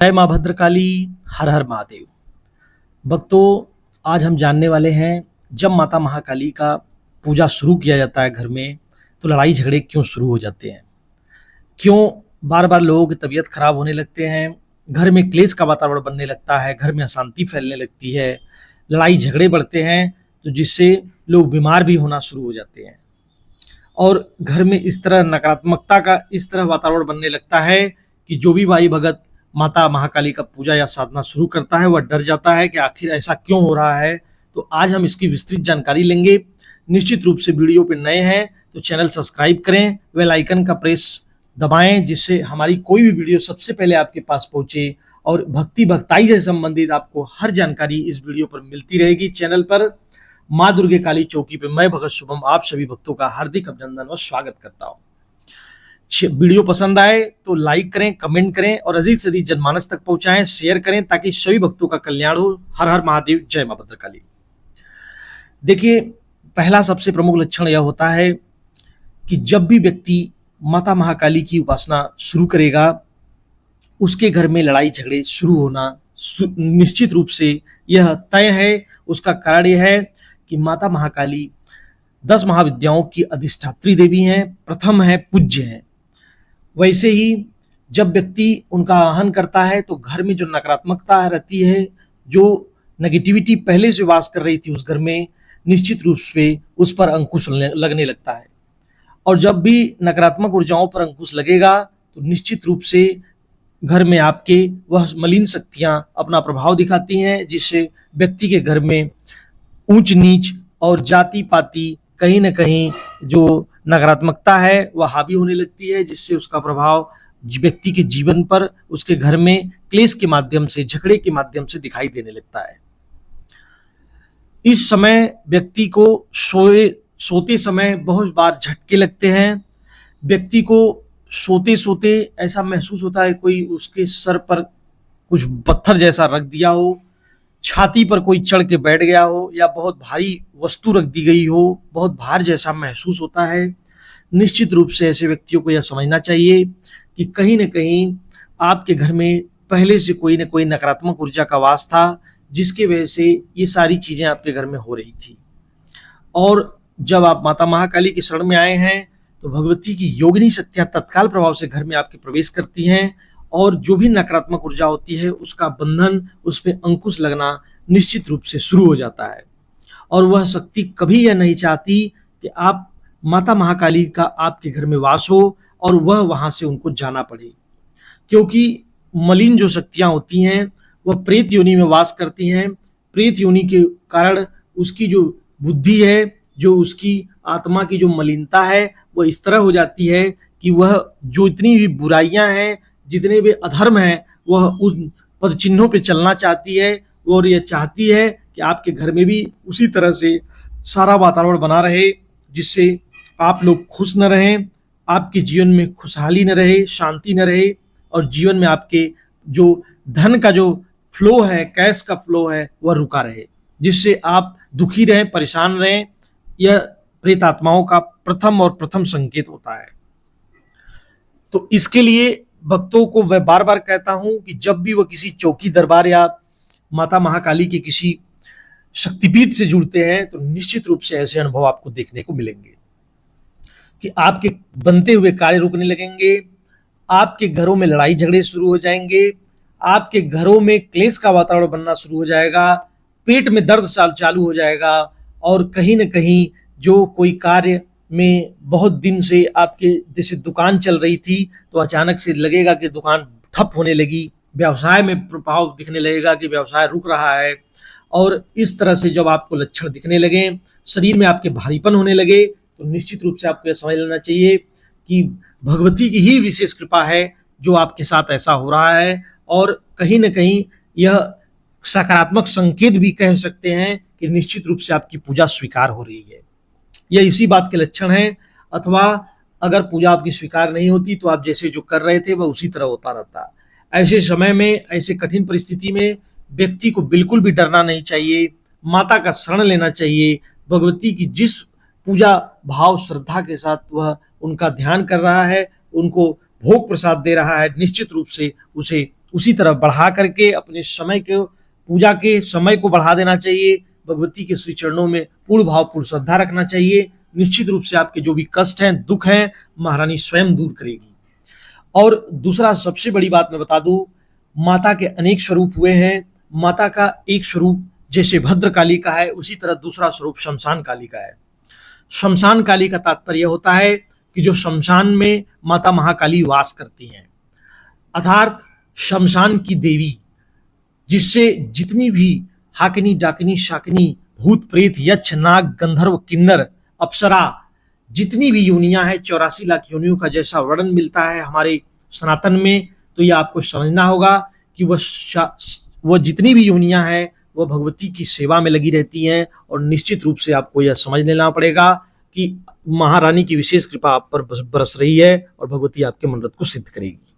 जय माँ भद्रकाली। हर हर महादेव। भक्तों, आज हम जानने वाले हैं, जब माता महाकाली का पूजा शुरू किया जाता है घर में, तो लड़ाई झगड़े क्यों शुरू हो जाते हैं, क्यों बार बार लोगों की तबीयत खराब होने लगते हैं, घर में क्लेश का वातावरण बनने लगता है, घर में अशांति फैलने लगती है, लड़ाई झगड़े बढ़ते हैं, तो जिससे लोग बीमार भी होना शुरू हो जाते हैं। और घर में इस तरह नकारात्मकता का इस तरह वातावरण बनने लगता है कि जो भी भाई भगत माता महाकाली का पूजा या साधना शुरू करता है वह डर जाता है कि आखिर ऐसा क्यों हो रहा है। तो आज हम इसकी विस्तृत जानकारी लेंगे। निश्चित रूप से वीडियो पे नए हैं तो चैनल सब्सक्राइब करें, बेल आइकन का प्रेस दबाएं, जिससे हमारी कोई भी वीडियो सबसे पहले आपके पास पहुंचे और भक्ति भक्ताई से संबंधित आपको हर जानकारी इस वीडियो पर मिलती रहेगी। चैनल पर माँ दुर्गे काली चौकी पे मैं भगत शुभम आप सभी भक्तों का हार्दिक अभिनंदन और स्वागत करता हूँ। वीडियो पसंद आए तो लाइक करें, कमेंट करें और अधिक से अधिक जनमानस तक पहुंचाएं, शेयर करें ताकि सभी भक्तों का कल्याण हो। हर हर महादेव। जय मां भद्रकाली। देखिए, पहला सबसे प्रमुख लक्षण यह होता है कि जब भी व्यक्ति माता महाकाली की उपासना शुरू करेगा, उसके घर में लड़ाई झगड़े शुरू होना निश्चित रूप से यह तय है। उसका कारण यह है कि माता महाकाली 10 महाविद्याओं की अधिष्ठात्री देवी हैं, प्रथम है, पूज्य हैं। वैसे ही जब व्यक्ति उनका आह्वान करता है तो घर में जो नकारात्मकता रहती है, जो नेगेटिविटी पहले से वास कर रही थी उस घर में, निश्चित रूप से उस पर अंकुश लगने लगता है। और जब भी नकारात्मक ऊर्जाओं पर अंकुश लगेगा तो निश्चित रूप से घर में आपके वह मलिन शक्तियां अपना प्रभाव दिखाती हैं, जिससे व्यक्ति के घर में ऊंच नीच और जाति पाति कहीं ना कहीं जो नकारात्मकता है वह हावी होने लगती है, जिससे उसका प्रभाव व्यक्ति के जीवन पर, उसके घर में क्लेश के माध्यम से, झगड़े के माध्यम से दिखाई देने लगता है। इस समय व्यक्ति को सोते समय बहुत बार झटके लगते हैं। व्यक्ति को सोते सोते ऐसा महसूस होता है कोई उसके सर पर कुछ पत्थर जैसा रख दिया हो, छाती पर कोई चढ़ के बैठ गया हो, या बहुत भारी वस्तु रख दी गई हो, बहुत भार जैसा महसूस होता है। निश्चित रूप से ऐसे व्यक्तियों को यह समझना चाहिए कि कहीं न कहीं आपके घर में पहले से कोई न कोई नकारात्मक ऊर्जा का वास था, जिसकी वजह से ये सारी चीजें आपके घर में हो रही थी। और जब आप माता महाकाली की शरण में आए हैं तो भगवती की योगिनी शक्तियां तत्काल प्रभाव से घर में आपके प्रवेश करती हैं, और जो भी नकारात्मक ऊर्जा होती है उसका बंधन, उस पर अंकुश लगना निश्चित रूप से शुरू हो जाता है। और वह शक्ति कभी यह नहीं चाहती कि आप माता महाकाली का आपके घर में वास हो और वह वहां से उनको जाना पड़े, क्योंकि मलिन जो शक्तियां होती हैं वह प्रेत योनि में वास करती हैं। प्रेत योनि के कारण उसकी जो बुद्धि है, जो उसकी आत्मा की जो मलिनता है, वह इस तरह हो जाती है कि वह जो इतनी भी बुराइयां हैं, जितने भी अधर्म हैं, वह उन पद चिन्हों पे चलना चाहती है। और यह चाहती है कि आपके घर में भी उसी तरह से सारा वातावरण बना रहे, जिससे आप लोग खुश न रहें, आपके जीवन में खुशहाली न रहे, शांति न रहे, और जीवन में आपके जो धन का जो फ्लो है, कैश का फ्लो है, वह रुका रहे, जिससे आप दुखी रहें, परेशान रहें। यह प्रेत आत्माओं का प्रथम संकेत होता है। तो इसके लिए भक्तों को मैं बार बार कहता हूं कि जब भी वह किसी चौकी दरबार या माता महाकाली के किसी शक्तिपीठ से जुड़ते हैं तो निश्चित रूप से ऐसे अनुभव आपको देखने को मिलेंगे कि आपके बनते हुए कार्य रुकने लगेंगे, आपके घरों में लड़ाई झगड़े शुरू हो जाएंगे, आपके घरों में क्लेश का वातावरण बनना शुरू हो जाएगा, पेट में दर्द चालू हो जाएगा, और कहीं ना कहीं जो कोई कार्य में बहुत दिन से आपके जैसे दुकान चल रही थी तो अचानक से लगेगा कि दुकान ठप होने लगी, व्यवसाय में प्रभाव दिखने लगेगा कि व्यवसाय रुक रहा है। और इस तरह से जब आपको लक्षण दिखने लगे, शरीर में आपके भारीपन होने लगे, तो निश्चित रूप से आपको यह समझ लेना चाहिए कि भगवती की ही विशेष कृपा है जो आपके साथ ऐसा हो रहा है। और कहीं ना कहीं यह सकारात्मक संकेत भी कह सकते हैं कि निश्चित रूप से आपकी पूजा स्वीकार हो रही है। यह इसी बात के लक्षण है। अथवा अगर पूजा आपकी स्वीकार नहीं होती तो आप जैसे जो कर रहे थे वह उसी तरह होता रहता। ऐसे समय में, ऐसे कठिन परिस्थिति में व्यक्ति को बिल्कुल भी डरना नहीं चाहिए, माता का शरण लेना चाहिए। भगवती की जिस पूजा भाव श्रद्धा के साथ वह उनका ध्यान कर रहा है, उनको भोग प्रसाद दे रहा है, निश्चित रूप से उसे उसी तरह बढ़ा करके अपने समय के पूजा के समय को बढ़ा देना चाहिए। भगवती के श्री चरणों में पूर्ण भाव पूर्ण श्रद्धा रखना चाहिए। निश्चित रूप से आपके जो भी कष्ट हैं, दुख हैं, महारानी स्वयं दूर करेगी। और दूसरा सबसे बड़ी बात मैं बता दूं, माता के अनेक स्वरूप हुए हैं। माता का एक स्वरूप जैसे भद्रकाली का है, उसी तरह दूसरा स्वरूप शमशान काली का है। शमशान काली का तात्पर्य होता है कि जो शमशान में माता महाकाली वास करती हैं, अर्थात शमशान की देवी, जिससे जितनी भी हाकिनी, डाकिनी, शाकिनी, भूत, प्रेत, यक्ष, नाग, गंधर्व, किन्नर, अप्सरा, जितनी भी योनियां हैं, 84 लाख योनियों का जैसा वर्णन मिलता है हमारे सनातन में, तो ये आपको समझना होगा कि वह जितनी भी योनियां हैं वह भगवती की सेवा में लगी रहती हैं। और निश्चित रूप से आपको यह समझ लेना पड़ेगा कि महारानी की विशेष कृपा आप पर बरस रही है और भगवती आपके मनोरथ को सिद्ध करेगी।